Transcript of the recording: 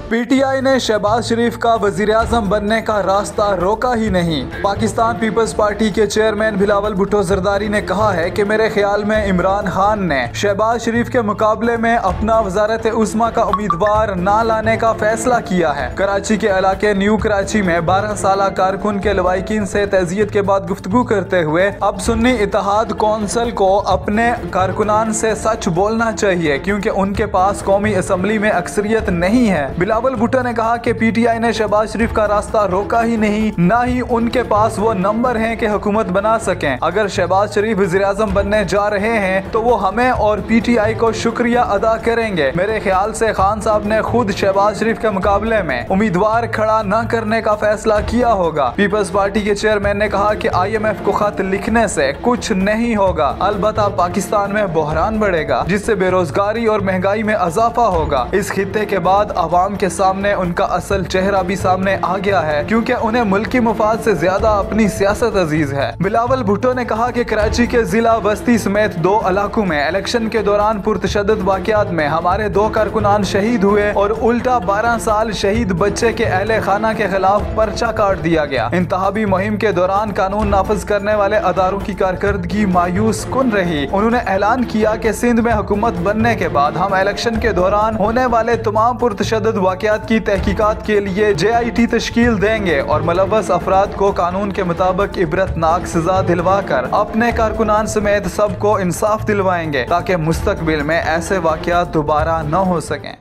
PTI ने शहबाज शरीफ का वजीर-ए-आज़म बनने का रास्ता रोका ही नहीं। पाकिस्तान पीपल्स पार्टी के चेयरमैन बिलावल भुट्टो जरदारी ने कहा है कि मेरे ख्याल में इमरान खान ने शहबाज शरीफ के मुकाबले में अपना वजारत उस्मा का उम्मीदवार ना लाने का फैसला किया है। कराची के इलाके न्यू कराची में 12 साल कारकुन के लवाकिन से तज़ियत के बाद गुफ्तगू करते हुए अब सुन्नी इत्तेहाद कौंसिल को अपने कारकुनान से सच बोलना चाहिए क्योंकि उनके पास कौमी असम्बली में अक्सरियत नहीं है। बिलावल भुट्टो ने कहा कि पीटीआई ने शहबाज शरीफ का रास्ता रोका ही नहीं, ना ही उनके पास वो नंबर हैं कि हुकूमत बना सकें। अगर शहबाज शरीफ वज़ीर-ए-आज़म बनने जा रहे हैं तो वो हमें और पीटीआई को शुक्रिया अदा करेंगे। मेरे ख्याल से खान साहब ने खुद शहबाज शरीफ के मुकाबले में उम्मीदवार खड़ा न करने का फैसला किया होगा। पीपल्स पार्टी के चेयरमैन ने कहा कि IMF को खत लिखने से कुछ नहीं होगा, अलबत्ता पाकिस्तान में बहरान बढ़ेगा जिससे बेरोजगारी और महंगाई में इजाफा होगा। इस खित्ते के बाद अवाम के सामने उनका असल चेहरा भी सामने आ गया है क्योंकि उन्हें मुल्की मुफाद से ज्यादा अपनी सियासत अजीज है। बिलावल भुट्टो ने कहा कि कराची के जिला बस्ती समेत 2 इलाकों में इलेक्शन के दौरान पुरतशद्दुद वाक़यात में हमारे 2 कारकुनान शहीद हुए और उल्टा 12 साल शहीद बच्चे के अहले खाना के खिलाफ पर्चा काट दिया गया। इंतहाबी मुहिम के दौरान कानून नाफिज करने वाले अदारों की कारकर्दगी मायूस कुन रही। उन्होंने ऐलान किया कि सिंध में हुकूमत बनने के बाद हम इलेक्शन के दौरान होने वाले तमाम पुरतशद्दुद वाक़यात की तहकीकात के लिए JIT तश्कील देंगे और मुलव्वस अफराद को कानून के मुताबिक इबरतनाक सजा दिलवा कर अपने कारकुनान समेत सबको इंसाफ दिलवाएंगे ताकि मुस्तकबिल में ऐसे वाक़यात दोबारा न हो सकें।